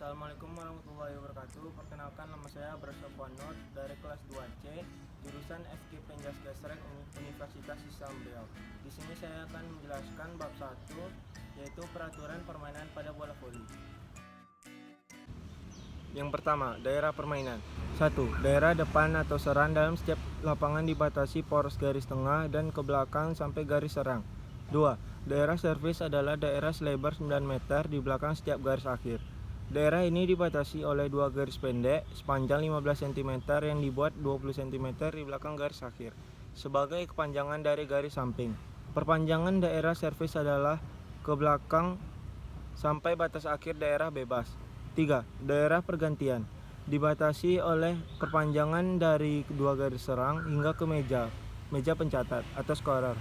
Assalamualaikum warahmatullahi wabarakatuh. Perkenalkan, nama saya Brasyofanot dari kelas 2C, jurusan FK Penjas Gesrek Universitas Islam Riau. Di sini saya akan menjelaskan bab 1, yaitu peraturan permainan pada bola voli. Yang pertama, daerah permainan. 1. Daerah depan atau serang dalam setiap lapangan dibatasi poros garis tengah dan ke belakang sampai garis serang. 2. Daerah servis adalah daerah selebar 9 meter di belakang setiap garis akhir. Daerah ini dibatasi oleh dua garis pendek sepanjang 15 cm yang dibuat 20 cm di belakang garis akhir sebagai kepanjangan dari garis samping. Perpanjangan daerah servis adalah ke belakang sampai batas akhir daerah bebas. 3. Daerah pergantian dibatasi oleh perpanjangan dari dua garis serang hingga ke meja pencatat atau scorer.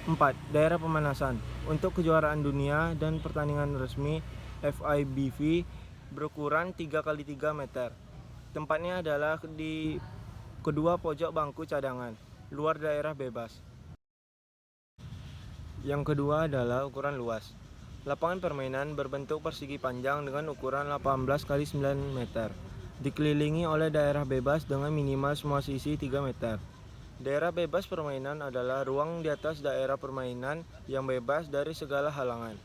4. Daerah pemanasan untuk kejuaraan dunia dan pertandingan resmi FIBV berukuran 3x3 meter. Tempatnya adalah di kedua pojok bangku cadangan, luar daerah bebas. Yang kedua adalah ukuran luas. Lapangan permainan berbentuk persegi panjang dengan ukuran 18x9 meter, dikelilingi oleh daerah bebas dengan minimal semua sisi 3 meter. Daerah bebas permainan adalah ruang di atas daerah permainan yang bebas dari segala halangan.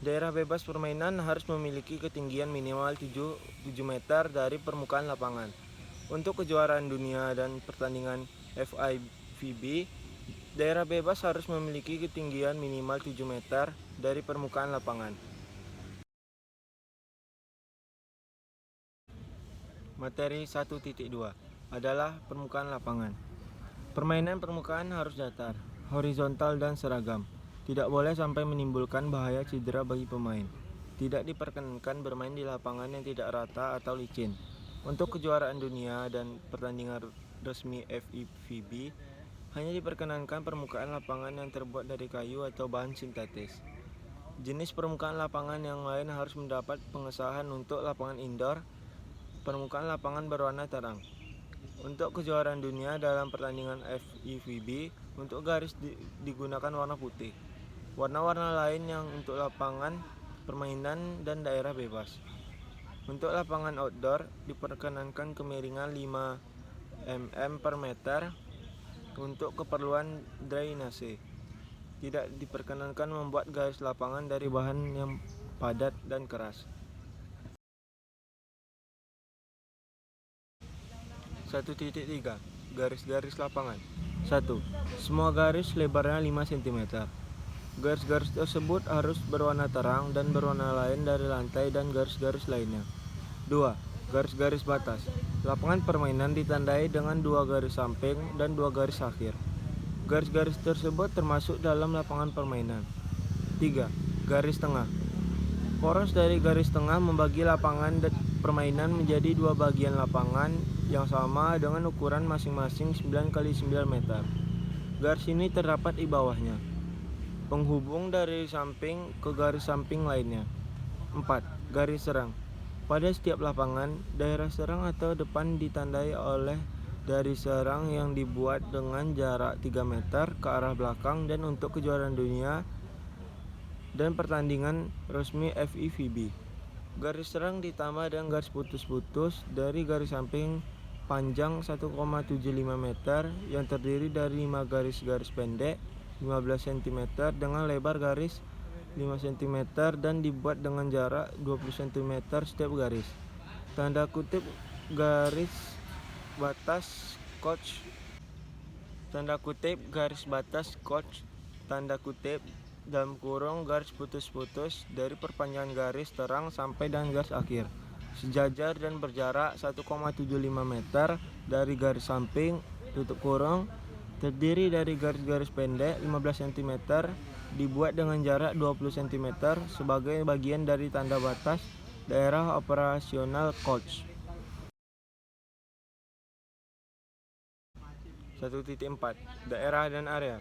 Daerah bebas permainan harus memiliki ketinggian minimal 7 meter dari permukaan lapangan. Untuk kejuaraan dunia dan pertandingan FIVB, daerah bebas harus memiliki ketinggian minimal 7 meter dari permukaan lapangan. Materi 1.2 adalah permukaan lapangan. Permainan permukaan harus datar, horizontal dan seragam. Tidak boleh sampai menimbulkan bahaya cedera bagi pemain. Tidak diperkenankan bermain di lapangan yang tidak rata atau licin. Untuk kejuaraan dunia dan pertandingan resmi FIVB, hanya diperkenankan permukaan lapangan yang terbuat dari kayu atau bahan sintetis. Jenis permukaan lapangan yang lain harus mendapat pengesahan. Untuk lapangan indoor, permukaan lapangan berwarna terang. Untuk kejuaraan dunia dalam pertandingan FIVB, untuk garis digunakan warna putih. Warna-warna lain yang untuk lapangan permainan dan daerah bebas. Untuk lapangan outdoor diperkenankan kemiringan 5 mm per meter untuk keperluan drainase. Tidak diperkenankan membuat garis lapangan dari bahan yang padat dan keras. 1.3 Garis-garis lapangan. 1. Semua garis lebarnya 5 cm. Garis-garis tersebut harus berwarna terang dan berwarna lain dari lantai dan garis-garis lainnya. 2. Garis-garis batas. Lapangan permainan ditandai dengan dua garis samping dan dua garis akhir. Garis-garis tersebut termasuk dalam lapangan permainan. 3. Garis tengah. Poros dari garis tengah membagi lapangan permainan menjadi dua bagian lapangan yang sama dengan ukuran masing-masing 9x9 meter. Garis ini terdapat di bawahnya, penghubung dari samping ke garis samping lainnya. 4. Garis serang. Pada setiap lapangan, daerah serang atau depan ditandai oleh garis serang yang dibuat dengan jarak 3 meter ke arah belakang dan untuk kejuaraan dunia dan pertandingan resmi FIVB. Garis serang ditambah dengan garis putus-putus dari garis samping panjang 1,75 meter yang terdiri dari 5 garis-garis pendek 15 cm dengan lebar garis 5 cm dan dibuat dengan jarak 20 cm setiap garis. Tanda kutip garis batas coach. Tanda kutip garis batas coach. Tanda kutip dalam kurung garis putus-putus dari perpanjangan garis terang sampai dan garis akhir, sejajar dan berjarak 1,75 meter dari garis samping tutup kurung, terdiri dari garis-garis pendek 15 cm dibuat dengan jarak 20 cm sebagai bagian dari tanda batas daerah operasional coach. 1.4 Daerah dan area.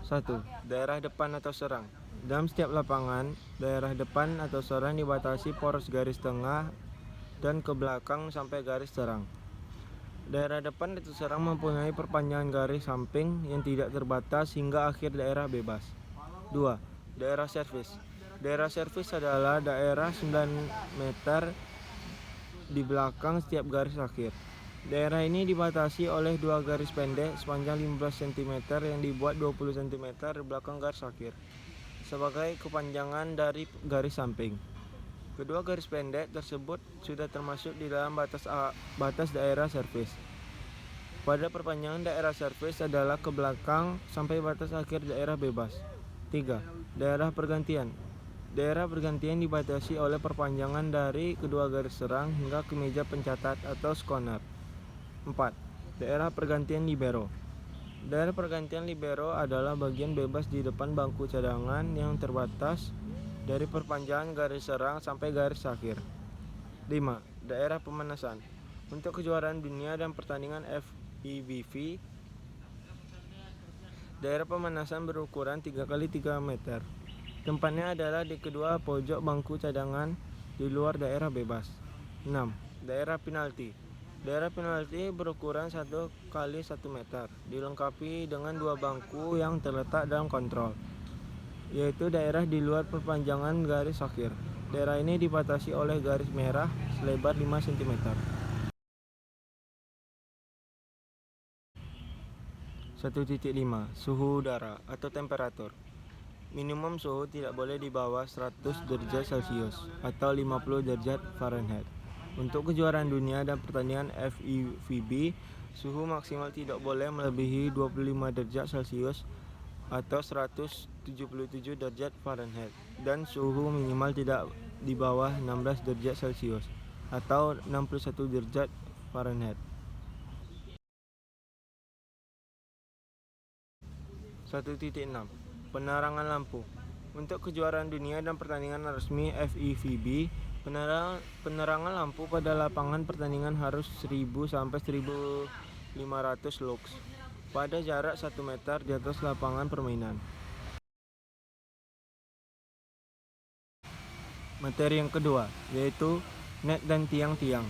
1. Daerah depan atau serang. Dalam setiap lapangan, daerah depan atau serang dibatasi poros garis tengah dan ke belakang sampai garis serang. Daerah depan atau serang mempunyai perpanjangan garis samping yang tidak terbatas hingga akhir daerah bebas. 2. Daerah servis. Daerah servis adalah daerah 9 meter di belakang setiap garis akhir. Daerah ini dibatasi oleh dua garis pendek sepanjang 15 cm yang dibuat 20 cm di belakang garis akhir, sebagai kepanjangan dari garis samping. Kedua garis pendek tersebut sudah termasuk di dalam batas daerah surface. Pada perpanjangan daerah surface adalah ke belakang sampai batas akhir daerah bebas. 3. Daerah pergantian. Daerah pergantian dibatasi oleh perpanjangan dari kedua garis serang hingga ke meja pencatat atau sconer. 4. Daerah pergantian libero. Daerah pergantian libero adalah bagian bebas di depan bangku cadangan yang terbatas dari perpanjangan garis serang sampai garis akhir. 5. Daerah pemanasan. Untuk kejuaraan dunia dan pertandingan FIVB, daerah pemanasan berukuran 3x3 meter. Tempatnya adalah di kedua pojok bangku cadangan di luar daerah bebas. 6. Daerah penalti. Daerah penalti berukuran 1x1 meter, dilengkapi dengan dua bangku yang terletak dalam kontrol, yaitu daerah di luar perpanjangan garis akhir. Daerah ini dibatasi oleh garis merah selebar 5 cm. 1.5. Suhu udara atau temperatur. Minimum suhu tidak boleh di bawah 100 derajat Celcius atau 50 derajat Fahrenheit. Untuk kejuaraan dunia dan pertandingan FIVB, suhu maksimal tidak boleh melebihi 25 derajat Celcius atau 177 derajat Fahrenheit, dan suhu minimal tidak di bawah 16 derajat Celcius atau 61 derajat Fahrenheit. 1.6. Penerangan lampu. Untuk kejuaraan dunia dan pertandingan resmi FIVB, penerangan lampu pada lapangan pertandingan harus 1000 sampai 1500 lux pada jarak 1 meter di atas lapangan permainan. Materi yang kedua, yaitu net dan tiang-tiang.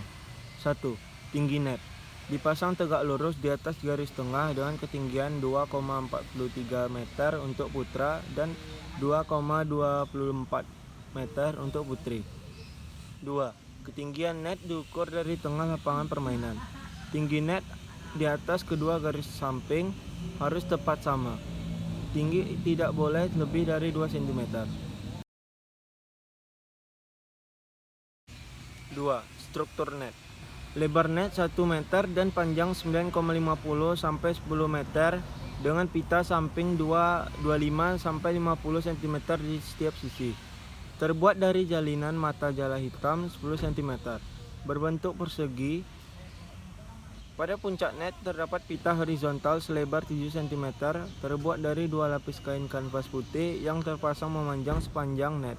1. Tinggi net. Dipasang tegak lurus di atas garis tengah dengan ketinggian 2,43 meter untuk putra dan 2,24 meter untuk putri. 2. Ketinggian net diukur dari tengah lapangan permainan. Tinggi net di atas kedua garis samping harus tepat sama. Tinggi tidak boleh lebih dari 2 cm. 2. Struktur net. Lebar net 1 meter dan panjang 9,50 sampai 10 meter dengan pita samping 25 sampai 50 cm di setiap sisi. Terbuat dari jalinan mata jala hitam 10 cm, berbentuk persegi. Pada puncak net terdapat pita horizontal selebar 7 cm, terbuat dari dua lapis kain kanvas putih yang terpasang memanjang sepanjang net.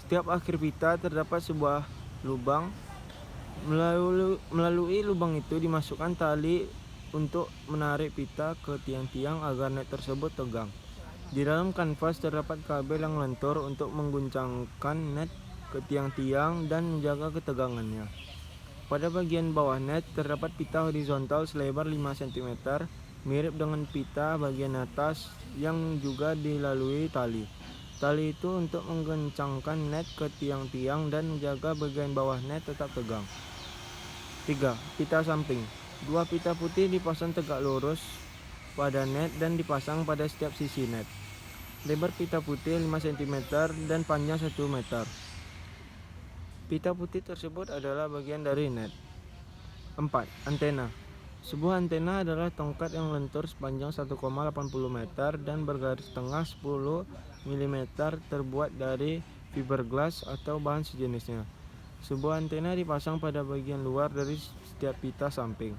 Setiap akhir pita terdapat sebuah lubang. Melalui lubang itu dimasukkan tali untuk menarik pita ke tiang-tiang agar net tersebut tegang. Di dalam kanvas terdapat kabel yang lentur untuk mengguncangkan net ke tiang-tiang dan menjaga ketegangannya. Pada bagian bawah net terdapat pita horizontal selebar 5 cm, mirip dengan pita bagian atas yang juga dilalui tali. Tali itu untuk mengguncangkan net ke tiang-tiang dan menjaga bagian bawah net tetap tegang. 3. Pita samping. Dua pita putih dipasang tegak lurus pada net dan dipasang pada setiap sisi net. Lebar pita putih 5 cm dan panjang 1 meter. Pita putih tersebut adalah bagian dari net. 4. Antena. Sebuah antena adalah tongkat yang lentur sepanjang 1,80 meter dan bergaris tengah 10 mm terbuat dari fiberglass atau bahan sejenisnya. Sebuah antena dipasang pada bagian luar dari setiap pita samping.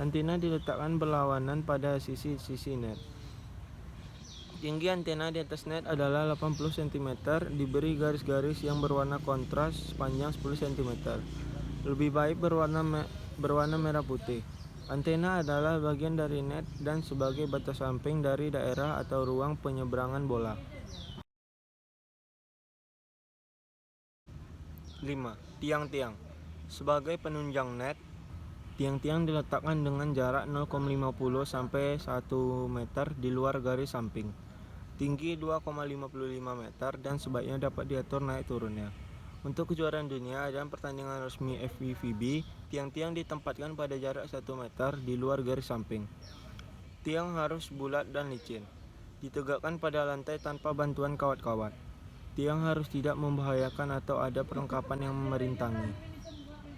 Antena diletakkan berlawanan pada sisi-sisi net. Tinggi antena di atas net adalah 80 cm, diberi garis-garis yang berwarna kontras sepanjang 10 cm. Lebih baik berwarna merah putih. Antena adalah bagian dari net dan sebagai batas samping dari daerah atau ruang penyeberangan bola. 5. Tiang-tiang. Sebagai penunjang net, tiang-tiang diletakkan dengan jarak 0,50 sampai 1 meter di luar garis samping. Tinggi 2,55 meter dan sebaiknya dapat diatur naik turunnya. Untuk kejuaraan dunia dan pertandingan resmi FIVB, tiang-tiang ditempatkan pada jarak 1 meter di luar garis samping. Tiang harus bulat dan licin, ditegakkan pada lantai tanpa bantuan kawat-kawat. Tiang harus tidak membahayakan atau ada perlengkapan yang memerintangi.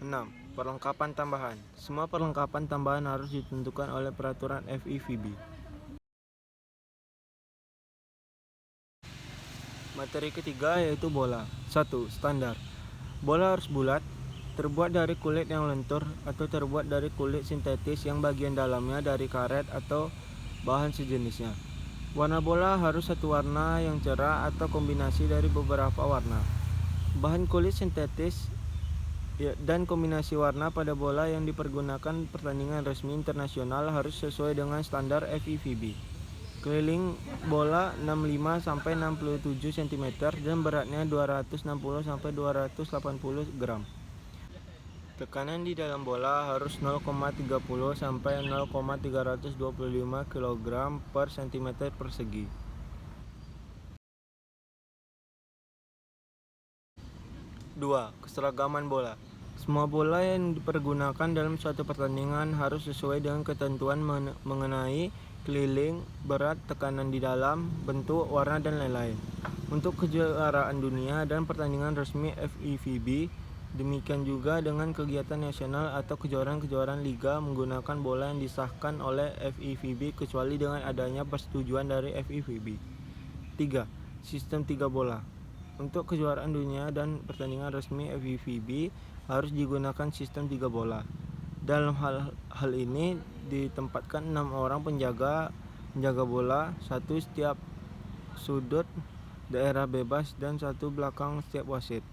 6. Perlengkapan tambahan. Semua perlengkapan tambahan harus ditentukan oleh peraturan FIVB. Materi ketiga yaitu bola. 1. Standar. Bola harus bulat, terbuat dari kulit yang lentur atau terbuat dari kulit sintetis yang bagian dalamnya dari karet atau bahan sejenisnya. Warna bola harus satu warna yang cerah atau kombinasi dari beberapa warna. Bahan kulit sintetis dan kombinasi warna pada bola yang dipergunakan pertandingan resmi internasional harus sesuai dengan standar FIVB. Keliling bola 65-67 cm dan beratnya 260-280 gram. Tekanan di dalam bola harus 0,30-0,325 kg per cm persegi. 2. Keseragaman bola. Semua bola yang dipergunakan dalam suatu pertandingan harus sesuai dengan ketentuan mengenai keliling, berat, tekanan di dalam, bentuk, warna, dan lain-lain. Untuk kejuaraan dunia dan pertandingan resmi FIVB, demikian juga dengan kegiatan nasional atau kejuaraan-kejuaraan liga menggunakan bola yang disahkan oleh FIVB kecuali dengan adanya persetujuan dari FIVB. 3. Sistem 3 bola. Untuk kejuaraan dunia dan pertandingan resmi FIVB harus digunakan sistem 3 bola. Dalam hal ini ditempatkan 6 orang penjaga bola, 1 setiap sudut daerah bebas dan 1 belakang setiap wasit.